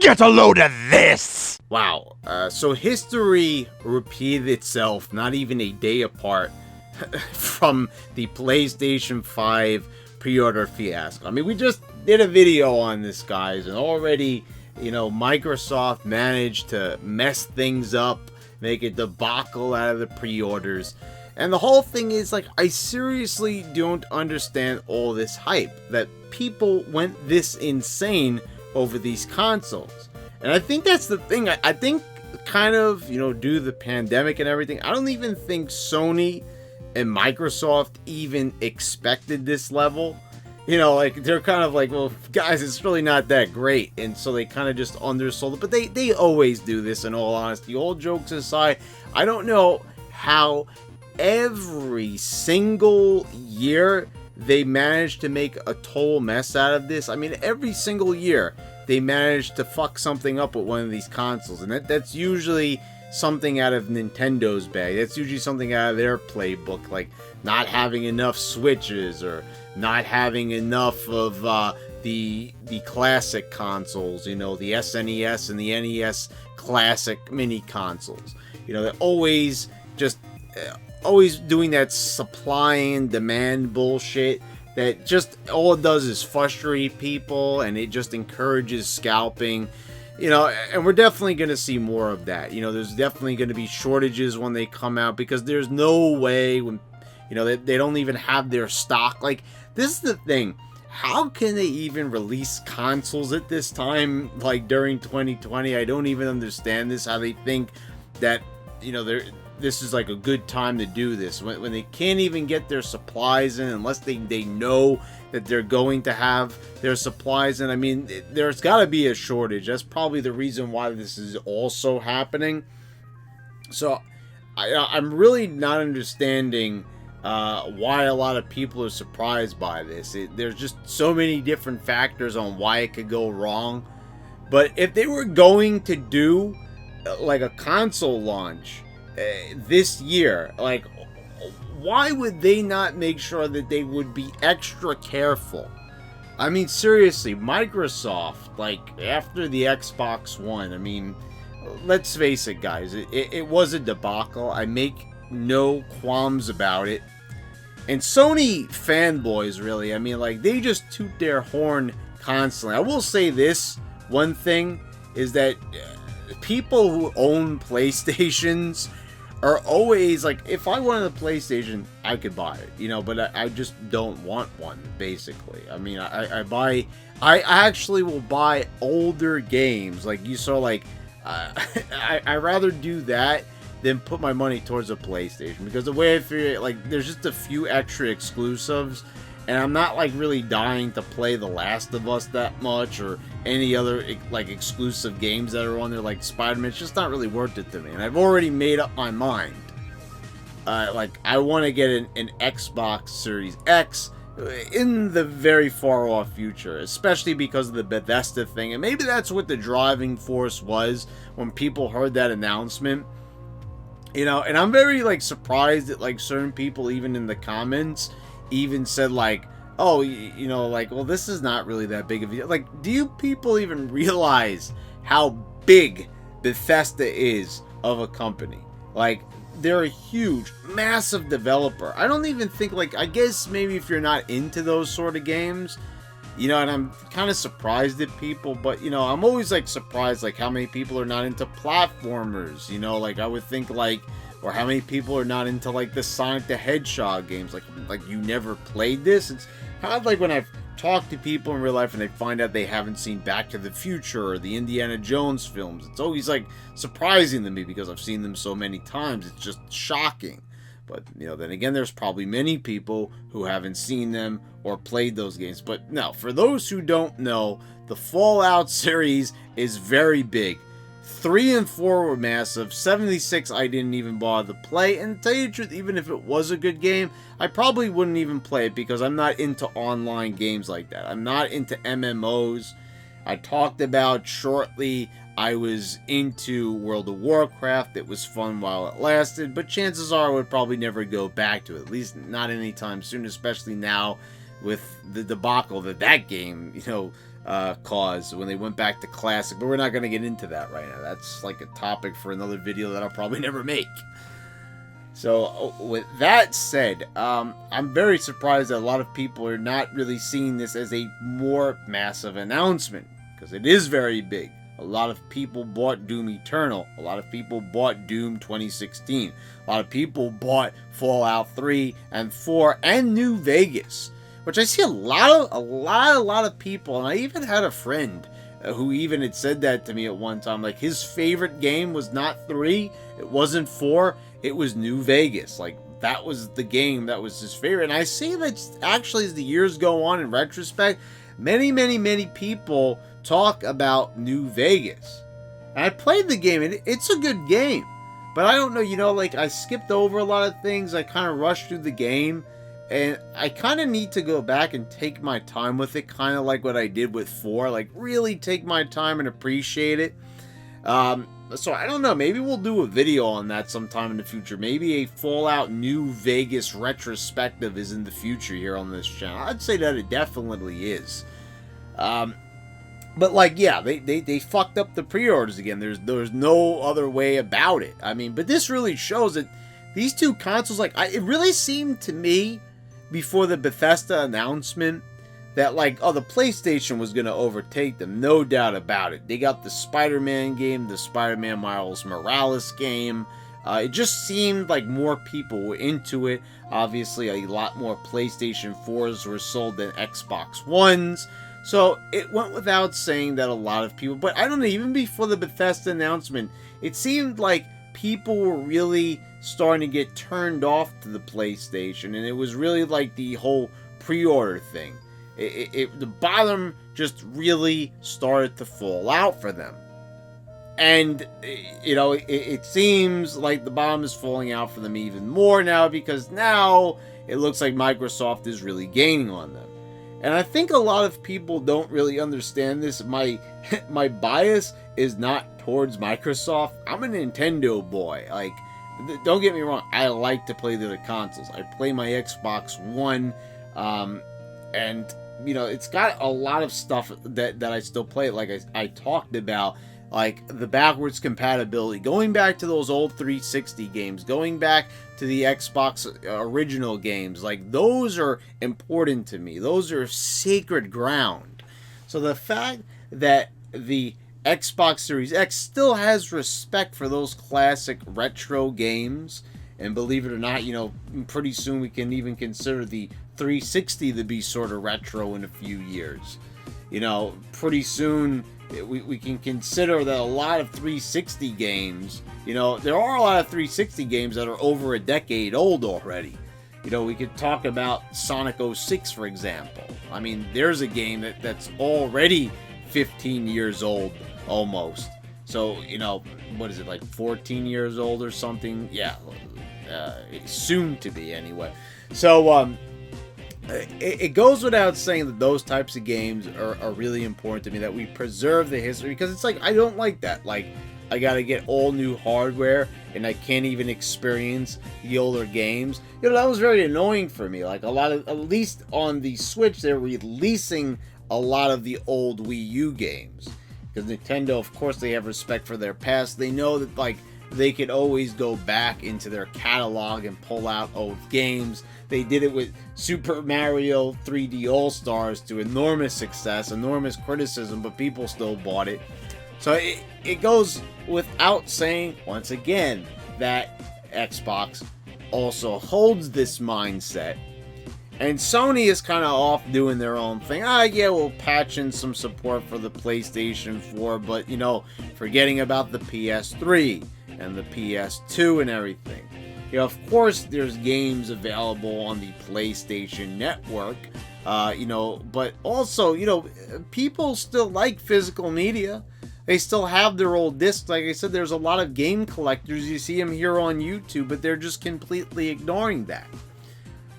Get a load of this! Wow, so history repeated itself not even a day apart from the PlayStation 5 pre-order fiasco. I mean, we just did a video on this, guys, and already, you know, Microsoft managed to mess things up, make a debacle out of the pre-orders. And the whole thing is, like, I seriously don't understand all this hype, that people went this insane over these consoles. And I think that's the thing. I think kind of, you know, due to the pandemic and everything, I don't even think Sony and Microsoft even expected this level. You know, like, they're kind of like, well, guys, it's really not that great. And so they kind of just undersold it. But they always do this, in all honesty. All jokes aside, I don't know how every single year they manage to make a total mess out of this. I mean, every single year they manage to fuck something up with one of these consoles. And that's usually something out of Nintendo's bag. That's usually something out of their playbook, like not having enough Switches or not having enough of the classic consoles, you know, the SNES and the NES classic mini consoles. You know, they're always just always doing that supply and demand bullshit that just all it does is frustrate people, and it just encourages scalping. You know, and we're definitely going to see more of that. You know, there's definitely going to be shortages when they come out, because there's no way when, you know, they don't even have their stock. Like, this is the thing. How can they even release consoles at this time, like during 2020? I don't even understand this, how they think that, you know, this is like a good time to do this when they can't even get their supplies in unless they know that they're going to have their supplies in. I mean, there's got to be a shortage. That's probably the reason why this is also happening. So I'm really not understanding why a lot of people are surprised by this. There's just so many different factors on why it could go wrong. But if they were going to do like a console launch this year, like, why would they not make sure that they would be extra careful? I mean, seriously, Microsoft, like, after the Xbox One, I mean, let's face it, guys, it was a debacle. I make no qualms about it. And Sony fanboys, really, I mean, like, they just toot their horn constantly. I will say this one thing, is that people who own PlayStations are always like, if I wanted a PlayStation, I could buy it, you know, but I just don't want one, basically. I mean, I actually will buy older games, like you saw, like, I rather do that than put my money towards a PlayStation, because the way I figure it, like, there's just a few extra exclusives, and I'm not, like, really dying to play The Last of Us that much, or any other, like, exclusive games that are on there, like Spider-Man. It's just not really worth it to me, and I've already made up my mind. Like, I want to get an Xbox Series X in the very far off future, especially because of the Bethesda thing, and maybe that's what the driving force was when people heard that announcement. You know, and I'm very, like, surprised that, like, certain people, even in the comments, even said, like, oh, you know, like, well, this is not really that big of a deal. Like, do you people even realize how big Bethesda is of a company? Like, they're a huge, massive developer. I don't even think, like, I guess maybe if you're not into those sort of games, you know, and I'm kind of surprised at people, but, you know, I'm always, like, surprised, like, how many people are not into platformers, you know, like, I would think, like, or how many people are not into, like, the Sonic the Hedgehog games, like you never played this? It's kind of like when I've talked to people in real life and they find out they haven't seen Back to the Future or the Indiana Jones films. It's always, like, surprising to me because I've seen them so many times. It's just shocking. But, you know, then again, there's probably many people who haven't seen them or played those games. But no, for those who don't know, the Fallout series is very big. 3 and 4 were massive. 76 I didn't even bother to play. And to tell you the truth, even if it was a good game, I probably wouldn't even play it because I'm not into online games like that. I'm not into MMOs. I talked about shortly I was into World of Warcraft. It was fun while it lasted, but chances are I would probably never go back to it, at least not anytime soon, especially now with the debacle that game, you know, cause when they went back to classic, but we're not going to get into that right now. That's like a topic for another video that I'll probably never make. So with that said, I'm very surprised that a lot of people are not really seeing this as a more massive announcement, because it is very big. A lot of people bought Doom Eternal. A lot of people bought Doom 2016. A lot of people bought Fallout 3 and 4 and New Vegas, which I see a lot of people, and I even had a friend who even had said that to me at one time. Like, his favorite game was not 3, it wasn't 4, it was New Vegas. Like, that was the game that was his favorite. And I see that actually as the years go on, in retrospect, many people talk about New Vegas. And I played the game, and it's a good game. But I don't know, like, I skipped over a lot of things. I kind of rushed through the game. And I kind of need to go back and take my time with it, kind of like what I did with 4. Like, really take my time and appreciate it. So I don't know, maybe we'll do a video on that sometime in the future. Maybe a Fallout New Vegas retrospective is in the future here on this channel. I'd say that it definitely is. But like, yeah, they fucked up the pre-orders again. There's no other way about it. I mean, but this really shows that these two consoles, like, it really seemed to me before the Bethesda announcement that, like, the PlayStation was going to overtake them. No doubt about it. They got the Spider-Man game, the Spider-Man Miles Morales game. It just seemed like more people were into it. Obviously, a lot more PlayStation 4s were sold than Xbox Ones. So it went without saying that a lot of people, but I don't know, even before the Bethesda announcement, it seemed like people were really starting to get turned off to the PlayStation, and it was really like the whole pre-order thing. The bottom just really started to fall out for them. And, it seems like the bottom is falling out for them even more now, because now it looks like Microsoft is really gaining on them. And I think a lot of people don't really understand this. My bias is not towards Microsoft. I'm a Nintendo boy. Like, don't get me wrong, I like to play the other consoles. I play my Xbox One, and, it's got a lot of stuff that I still play. Like I talked about, like the backwards compatibility, going back to those old 360 games, going back to the Xbox original games, like those are important to me. Those are sacred ground. So the fact that the Xbox Series X still has respect for those classic retro games, and believe it or not, pretty soon we can even consider the 360 to be sort of retro in a few years. Pretty soon we can consider that a lot of 360 games, there are a lot of 360 games that are over a decade old already. We could talk about Sonic 06, for example. I mean, there's a game that's already 15 years old, almost. So, what is it, like 14 years old or something? Yeah, soon to be, anyway. So, it goes without saying that those types of games are really important to me, that we preserve the history, because it's like, I don't like that. Like, I gotta get all new hardware, and I can't even experience the older games. That was very annoying for me. Like, at least on the Switch, they're releasing a lot of the old Wii U games. Because Nintendo, of course, they have respect for their past. They know that, like, they could always go back into their catalog and pull out old games. They did it with Super Mario 3D All-Stars to enormous success, enormous criticism, but people still bought it. So it goes without saying, once again, that Xbox also holds this mindset. And Sony is kind of off doing their own thing. Yeah, we'll patch in some support for the PlayStation 4, but, forgetting about the PS3 and the PS2 and everything. Of course, there's games available on the PlayStation Network, but also, people still like physical media. They still have their old discs. Like I said, there's a lot of game collectors. You see them here on YouTube, but they're just completely ignoring that.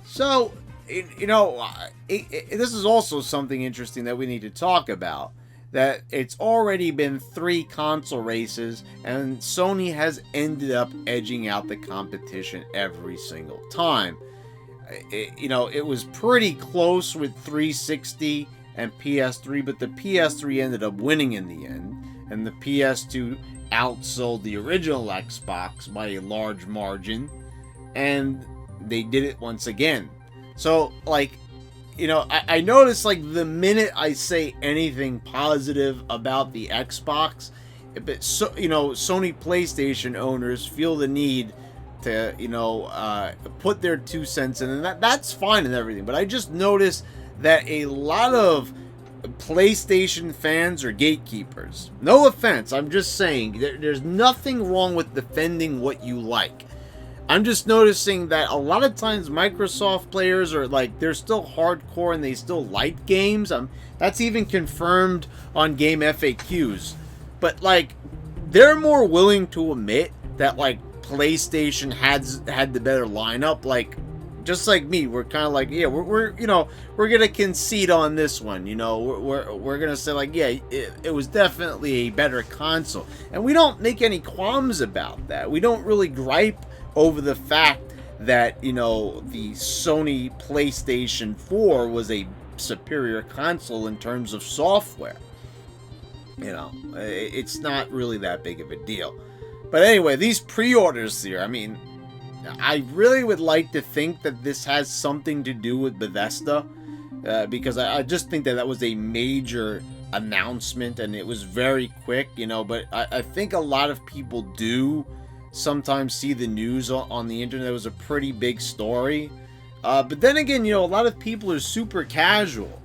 So, this is also something interesting that we need to talk about. That it's already been 3 console races, and Sony has ended up edging out the competition every single time. It was pretty close with 360 and PS3, but the PS3 ended up winning in the end, and the PS2 outsold the original Xbox by a large margin, and they did it once again. So, like, you know, I noticed, like, the minute I say anything positive about the Xbox, but so, you know, Sony PlayStation owners feel the need to, you know, put their 2 cents in, and that's fine and everything. But I just noticed that a lot of PlayStation fans are gatekeepers. No offense, I'm just saying there's nothing wrong with defending what you like. I'm just noticing that a lot of times Microsoft players are like, they're still hardcore and they still like games. That's even confirmed on game FAQs. But like, they're more willing to admit that like PlayStation had the better lineup. Like, just like me, we're kind of like, yeah, we're you know, we're gonna concede on this one. You know, we're gonna say like, yeah, it was definitely a better console, and we don't make any qualms about that. We don't really gripe over the fact that, you know, the Sony PlayStation 4 was a superior console in terms of software. You know, it's not really that big of a deal. But anyway, these pre-orders here, I mean, I really would like to think that this has something to do with Bethesda, because I just think that was a major announcement and it was very quick, you know, but I think a lot of people do sometimes see the news on the internet. It was a pretty big story, but then again, you know, a lot of people are super casual,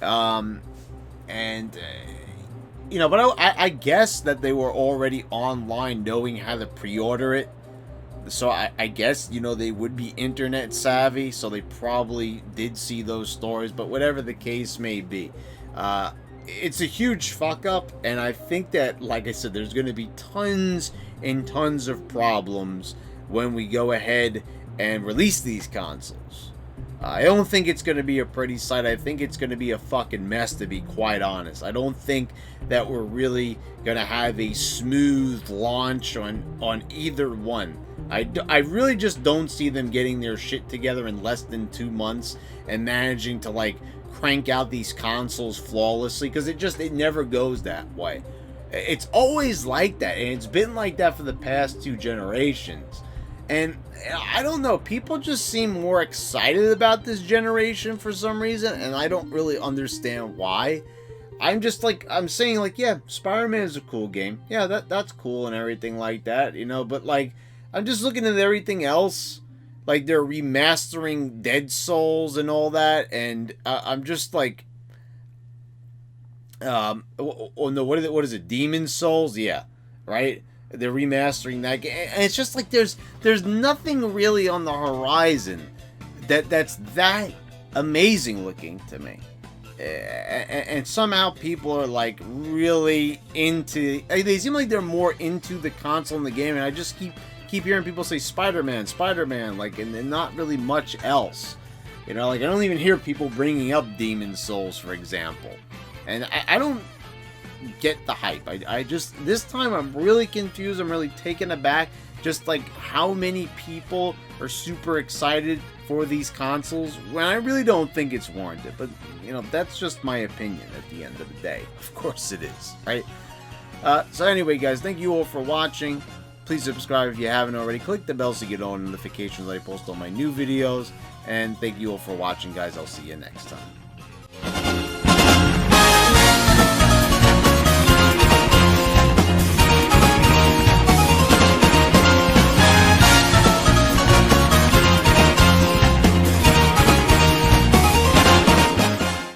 and you know, but I guess that they were already online knowing how to pre-order it, so I guess, you know, they would be internet savvy, so they probably did see those stories. But whatever the case may be, it's a huge fuck up, and I think that, like I said, there's going to be tons and tons of problems when we go ahead and release these consoles. I don't think it's going to be a pretty sight. I think it's going to be a fucking mess, to be quite honest. I don't think that we're really going to have a smooth launch on either one. I really just don't see them getting their shit together in less than 2 months and managing to, like, crank out these consoles flawlessly, because it never goes that way. It's always like that, and it's been like that for the past 2 generations. And I don't know, people just seem more excited about this generation for some reason, and I don't really understand why. I'm just like, I'm saying like, yeah, Spider-Man is a cool game. Yeah, that's cool and everything like that, you know, but like, I'm just looking at everything else. Like, they're remastering Dead Souls and all that, and I'm just like, oh no, what is it? Demon Souls? Yeah, right? They're remastering that game, and it's just like there's nothing really on the horizon that's that amazing looking to me, and somehow people are like really into. They seem like they're more into the console and the game, and I just keep hearing people say Spider-Man, like, and not really much else. You know, like, I don't even hear people bringing up Demon Souls, for example. And I don't get the hype. I just, this time I'm really confused. I'm really taken aback. Just like how many people are super excited for these consoles when I really don't think it's warranted. But, you know, that's just my opinion at the end of the day. Of course it is, right? So anyway, guys, thank you all for watching. Please subscribe if you haven't already. Click the bell so you get all notifications that I post all my new videos. And thank you all for watching, guys. I'll see you next time.